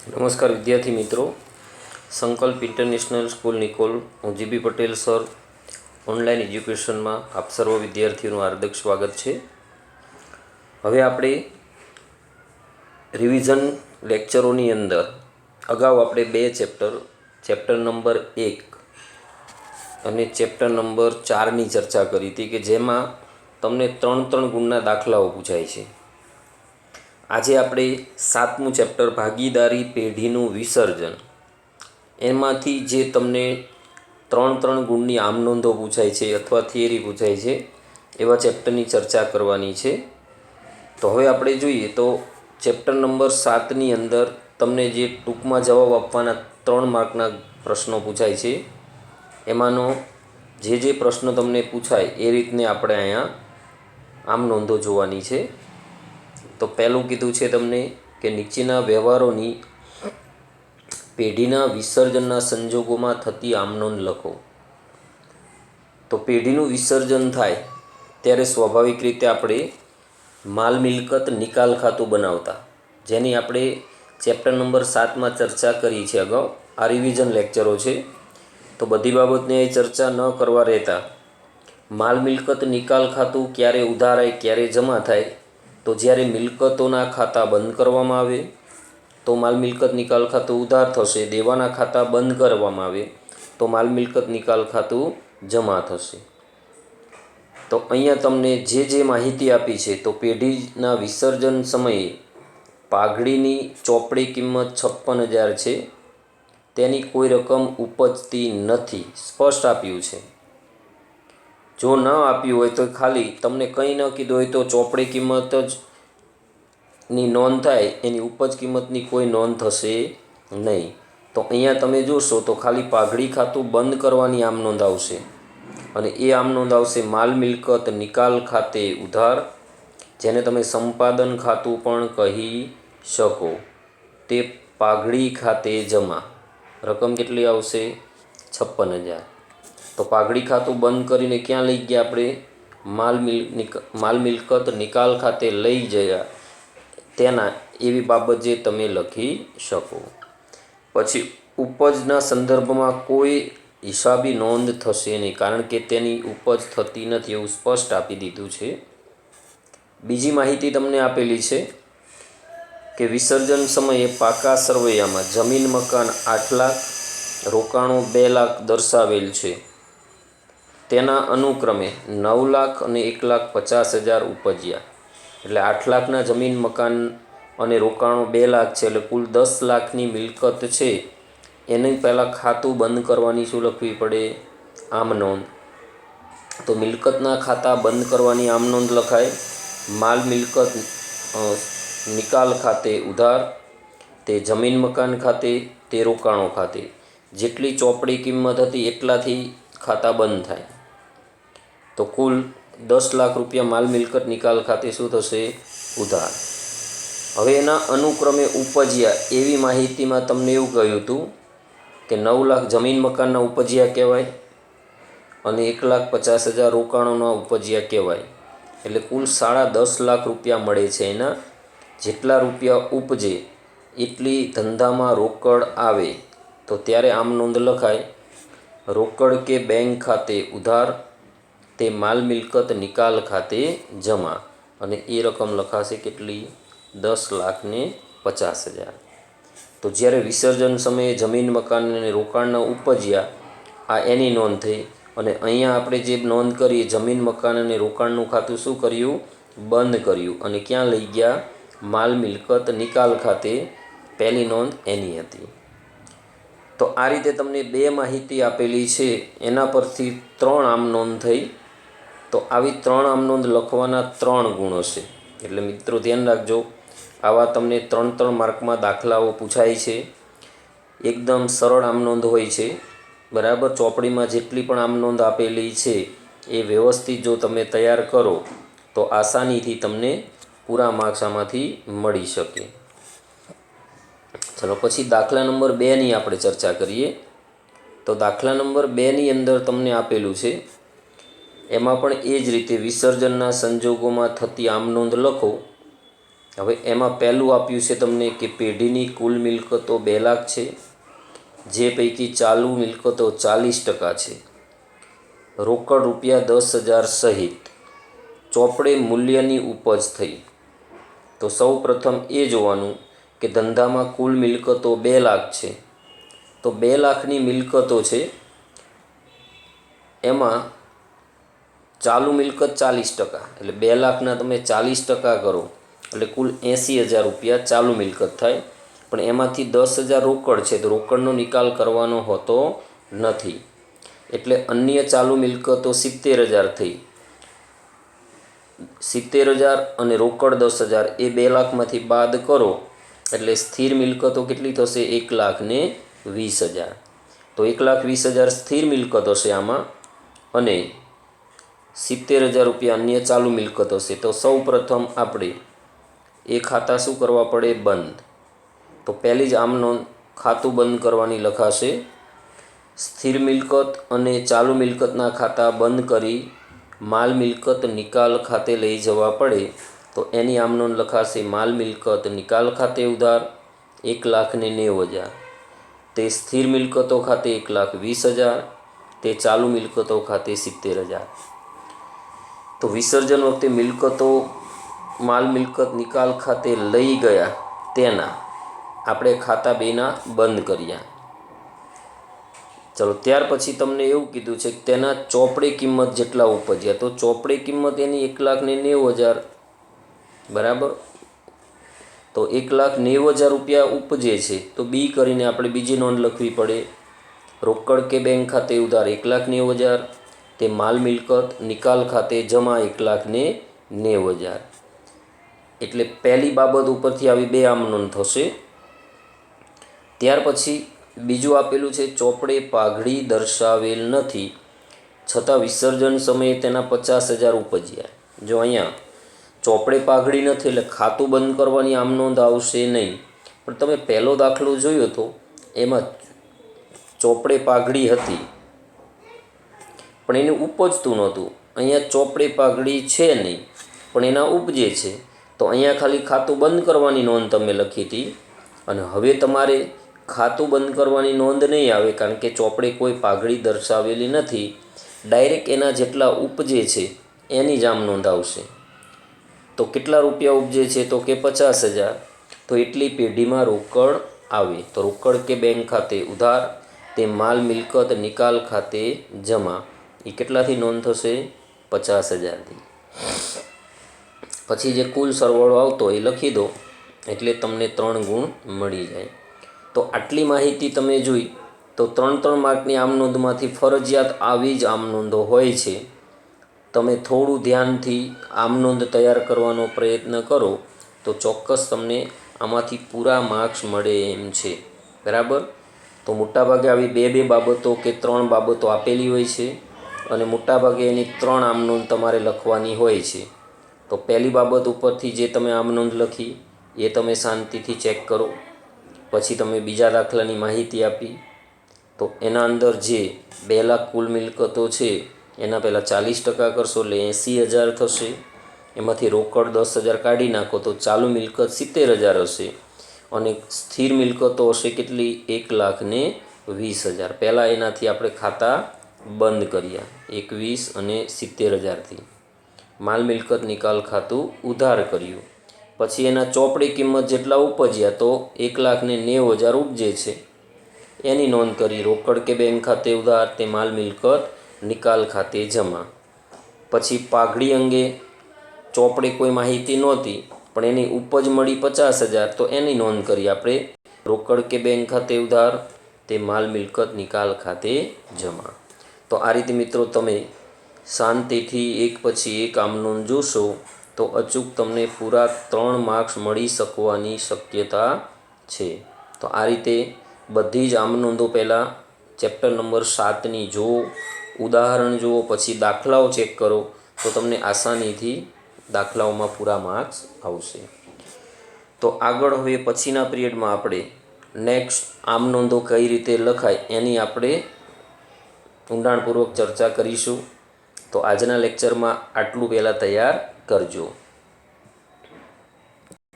નમસ્કાર વિદ્યાર્થી મિત્રો, સંકલ્પ ઇન્ટરનેશનલ સ્કૂલ નિકોલ, હું જીબી પટેલ સર, ઓનલાઈન એજ્યુકેશનમાં આપ સર્વ વિદ્યાર્થીઓનું હાર્દિક સ્વાગત છે. હવે આપણે રિવિઝન લેક્ચરોની અંદર અગાઉ આપણે બે ચેપ્ટર નંબર 1 અને ચેપ્ટર નંબર 4ની ચર્ચા કરી હતી કે જેમાં તમને 3 ગુણના દાખલાઓ પૂછાય છે. આજે આપણે 7મું ચેપ્ટર ભાગીદારી પેઢીનું વિસર્જન, એમાંથી જે તમને 3 ગુણની આમનોંધો પૂછાય છે અથવા થિયરી પૂછાય છે એવા ચેપ્ટરની ચર્ચા કરવાની છે. તો હવે આપણે જોઈએ તો ચેપ્ટર નંબર 7ની અંદર તમને જે ટૂંકમાં જવાબ આપવાના 3 માર્કના પ્રશ્નો પૂછાય છે, એમાંનો જે પ્રશ્ન તમને પૂછાય એ રીતને આપણે અહીંયા આમનોંધો જોવાની છે. તો પહેલું કીધું છે તમને કે નીચેના વ્યવહારોની પેઢીના વિસર્જનના સંજોગોમાં થતી આમનોંધ લખો. તો પેઢીનું વિસર્જન થાય ત્યારે સ્વાભાવિક રીતે આપણે માલ મિલકત નિકાલ ખાતું બનાવતા, જેની આપણે ચેપ્ટર નંબર 7માં ચર્ચા કરી છે અગાઉ. આ રિવિઝન લેક્ચરો છે તો બધી બાબતને એ ચર્ચા ન કરવા રહેતા માલ મિલકત નિકાલ ખાતું ક્યારે ઉધારાય ક્યારે જમા થાય, તો જ્યારે મિલકતોના ખાતા બંધ કરવામાં આવે તો માલ મિલકત નિકાલ ખાતું ઉધાર થશે, દેવાના ખાતા બંધ કરવામાં આવે તો માલ મિલકત નિકાલ ખાતું જમા થશે. તો અહીંયા તમને જે માહિતી આપી છે, તો પેઢીના વિસર્જન સમયે પાઘડીની ચોપડી કિંમત 56,000 છે, તેની કોઈ રકમ ઉપજતી નથી, સ્પષ્ટ આપ્યું છે. જો ન આપ્યું હોય તો ખાલી તમને કંઈ ન કીધું હોય તો ચોપડી કિંમત જ ની નોંધ થાય, એની ઉપજ કિંમતની કોઈ નોંધ થશે નહીં. તો અહીંયા તમે જોશો તો ખાલી પાઘડી ખાતું બંધ કરવાની આમ નોંધ આવશે અને એ આમ નોંધ આવશે માલ મિલકત નિકાલ ખાતે ઉધાર, જેને તમે સંપાદન ખાતું પણ કહી શકો. તે પાઘડી ખાતે જમા, રકમ કેટલી આવશે? 56,000. તો પાઘડી ખાતું બંધ કરીને ક્યાં લઈ ગયા આપણે? માલ મિલકત નિકાલ ખાતે લઈ ગયા, તેના એવી બાબત જે તમે લખી શકો. પછી ઉપજના સંદર્ભમાં કોઈ હિસાબી નોંધ થશે નહીં, કારણ કે તેની ઉપજ થતી નથી એવું સ્પષ્ટ આપી દીધું છે. બીજી માહિતી તમને આપેલી છે કે વિસર્જન સમયે પાકા સરવૈયામાં જમીન મકાન 8 લાખ, રોકાણો 2 લાખ દર્શાવેલ છે. તેના અનુક્રમે 9 લાખ અને 1,50,000 ઉપજ્યા. એટલે 8 લાખના જમીન મકાન અને રોકાણો 2 લાખ છે, એટલે કુલ 10 લાખની મિલકત છે. એને પહેલાં ખાતું બંધ કરવાની શું લખવી પડે? આમ નોંધ. તો મિલકતના ખાતા બંધ કરવાની આમ નોંધ લખાય માલ મિલકત નિકાલ ખાતે ઉધાર, તે જમીન મકાન ખાતે, તે રોકાણો ખાતે. જેટલી ચોપડી કિંમત હતી એટલાથી ખાતા બંધ થાય. તો કુલ 10 લાખ રૂપિયા માલ મિલકત નિકાલ ખાતે શું થશે? ઉધાર. હવે એના અનુક્રમે ઉપજ્યા એવી માહિતીમાં તમને એવું કહ્યું હતું કે 9 લાખ જમીન મકાનના ઉપજ્યા કહેવાય અને 1,50,000 રોકાણોના ઉપજ્યા કહેવાય. એટલે કુલ 10.5 લાખ રૂપિયા મળે છે. એના જેટલા રૂપિયા ઉપજે એટલી ધંધામાં રોકડ આવે તો ત્યારે આમ નોંધ લખાય રોકડ કે બેંક ખાતે ઉધાર, તે માલ મિલકત નિકાલ ખાતે જમા, અને એ રકમ લખાશે કેટલી? 10,50,000. તો જ્યારે વિસર્જન સમયે જમીન મકાન અને રોકાણના ઉપજ્યા, આ એની નોંધ થઈ. અને અહીંયા આપણે જે નોંધ કરી જમીન મકાન અને રોકાણનું ખાતું શું કર્યું? બંધ કર્યું. અને ક્યાં લઈ ગયા? માલ મિલકત નિકાલ ખાતે. પહેલી નોંધ એની હતી. તો આ રીતે તમને 2 માહિતી આપેલી છે, એના પરથી 3 આમ નોંધ થઈ. તો આવી 3 આમ નોંધ લખવાના 3 ગુણ હશે. એટલે મિત્રો ધ્યાન રાખજો, આવા તમને 3 માર્કમાં દાખલાઓ પૂછાય છે. એકદમ સરળ આમ નોંધ હોય છે, બરાબર. ચોપડીમાં જેટલી પણ આમ નોંધ આપેલી છે એ વ્યવસ્થિત જો તમે તૈયાર કરો તો આસાનીથી તમને પૂરા માર્ક્સ આમાંથી મળી શકે. ચલો પછી દાખલા નંબર 2ની આપણે ચર્ચા કરીએ. તો દાખલા નંબર 2ની અંદર તમને આપેલું છે, એમાં પણ એ જ રીતે વિસર્જનના સંજોગોમાં થતી આમ નોંધ લખો. હવે એમાં પહેલું આપ્યું છે તમને કે પેઢીની કુલ મિલકતો 2 લાખ છે, જે પૈકી ચાલુ મિલકતો 40% છે, રોકડ રૂપિયા 10,000 સહિત ચોપડે મૂલ્યની ઉપજ થઈ. તો સૌ પ્રથમ એ જોવાનું કે ધંધામાં કુલ મિલકતો 2 લાખ છે, તો 2 લાખની મિલકતો છે, એમાં ચાલુ મિલકત 40%, એટલે 2 લાખના તમે 40% કરો એટલે કુલ 80,000 રૂપિયા ચાલુ મિલકત થાય. પણ એમાંથી 10,000 રોકડ છે, તો રોકડનો નિકાલ કરવાનો હોતો નથી, એટલે અન્ય ચાલુ મિલકતો 70,000 થઈ. 70,000 અને રોકડ 10,000 એ 2 લાખમાંથી બાદ કરો એટલે સ્થિર મિલકતો કેટલી થશે? 1,20,000. તો 1,20,000 સ્થિર મિલકત હશે આમાં, અને 70,000 રૂપિયા અન્ય ચાલુ મિલકત હશે. તો સૌ પ્રથમ આપણે એ ખાતા શું કરવા પડે? બંધ. તો પહેલી જ આમ નોંધ ખાતું બંધ કરવાની લખાશે. સ્થિર મિલકત અને ચાલુ મિલકતના ખાતા બંધ કરી માલ મિલકત નિકાલ ખાતે લઈ જવા પડે, તો એની આમ નોંધ લખાશે. માલ મિલકત નિકાલ ખાતે ઉધાર 1,90,000, તે સ્થિર મિલકતો ખાતે 1,20,000, તે ચાલુ મિલકતો ખાતે 70,000. તો વિસર્જન વખતે મિલકતો માલ મિલકત નિકાલ ખાતે લઈ ગયા તેના આપણે ખાતા બેના બંધ કર્યા. ચલો, ત્યાર પછી તમને એવું કીધું છે કે તેના ચોપડે કિંમત જેટલા ઉપજ્યા. તો ચોપડે કિંમત એની 1,90,000, બરાબર. તો 1,90,000 રૂપિયા ઉપજે છે, તો બી કરીને આપણે બીજી નોંધ લખવી પડે. રોકડ કે બેંક ખાતે ઉધાર 1,90,000, તે માલ મિલકત નિકાલ ખાતે જમા 1,90,000. એટલે પહેલી બાબત ઉપરથી આવી 2 આમ નોંધ થશે. ત્યાર પછી બીજું આપેલું છે, ચોપડે પાઘડી દર્શાવેલ નથી, છતાં વિસર્જન સમયે તેના 50,000 ઉપજ્યા. જો અહીંયા ચોપડે પાઘડી નથી એટલે ખાતું બંધ કરવાની આમ નોંધ આવશે નહીં. પણ તમે પહેલો દાખલો જોયો તો એમાં ચોપડે પાઘડી હતી પણ એને ઉપજતું નહોતું. અહીંયા ચોપડે પાઘડી છે નહીં પણ એના ઉપજે છે, તો અહીંયા ખાલી ખાતું બંધ કરવાની નોંધ તમે લખી હતી, અને હવે તમારે ખાતું બંધ કરવાની નોંધ નહીં આવે, કારણ કે ચોપડે કોઈ પાઘડી દર્શાવેલી નથી. ડાયરેક્ટ એના જેટલા ઉપજે છે એની જ આમ નોંધ આવશે. તો કેટલા રૂપિયા ઉપજે છે? તો કે 50,000. તો એટલી પેઢીમાં રોકડ આવે. તો રોકડ કે બેંક ખાતે ઉધાર, તે માલ મિલકત નિકાલ ખાતે જમા. એ કેટલાથી નોંધ થશે? 50,000થી. પછી જે કુલ સરવાળો આવતો એ લખી દો એટલે તમને 3 ગુણ મળી જાય. તો આટલી માહિતી તમે જોઈ. તો 3 માર્કની આમ નોંધમાંથી ફરજિયાત આવી જ આમ નોંધો હોય છે. તમે થોડું ધ્યાનથી આમ નોંધ તૈયાર કરવાનો પ્રયત્ન કરો તો ચોક્કસ તમને આમાંથી પૂરા માર્ક્સ મળે એમ છે, બરાબર. તો મોટાભાગે આવી 2 બાબતો કે 3 બાબતો આપેલી હોય છે, અને મોટાભાગે એની 3 આમ નોંધ તમારે લખવાની હોય છે. તો પહેલી બાબત ઉપરથી જે તમે આમ નોંધ લખી એ તમે શાંતિથી ચેક કરો. પછી તમે બીજા દાખલાની માહિતી આપી, તો એના અંદર જે 2 લાખ કુલ મિલકતો છે એના પહેલાં 40% કરશો એટલે 80,000 થશે. એમાંથી રોકડ 10,000 કાઢી નાખો તો ચાલુ મિલકત 70,000 હશે, અને સ્થિર મિલકતો હશે કેટલી? 1,20,000. પહેલાં એનાથી આપણે ખાતા બંધ કર્યા 21 અને 70,000થી. માલ મિલકત નિકાલ ખાતું ઉધાર કર્યું. પછી એના ચોપડી કિંમત જેટલા ઉપજ્યા, તો 1,90,000 ઉપજે છે એની નોંધ કરી. રોકડ કે બેંક ખાતે ઉધાર, તે માલ મિલકત નિકાલ ખાતે જમા. પછી પાઘડી અંગે ચોપડે કોઈ માહિતી નહોતી પણ એની ઉપજ મળી 50,000, તો એની નોંધ કરી આપણે. રોકડ કે બેંક ખાતે ઉધાર, તે માલ મિલકત નિકાલ ખાતે જમા. તો આ રીતે મિત્રો તમે શાંતિથી એક પછી એક આમ નોંધ જોશો તો અચૂક તમને પૂરા 3 માર્ક્સ મળી શકવાની શક્યતા છે. તો આ રીતે બધી જ આમ નોંધો પહેલાં ચેપ્ટર નંબર 7ની જુઓ, ઉદાહરણ જુઓ, પછી દાખલાઓ ચેક કરો તો તમને આસાનીથી દાખલાઓમાં પૂરા માર્ક્સ આવશે. તો આગળ હવે પછીના પિરિયડમાં આપણે નેક્સ્ટ આમ નોંધો કઈ રીતે લખાય એની આપણે ઊંડાણપૂર્વક ચર્ચા કરીશું. તો આજના લેક્ચરમાં આટલું પહેલાં તૈયાર કરજો.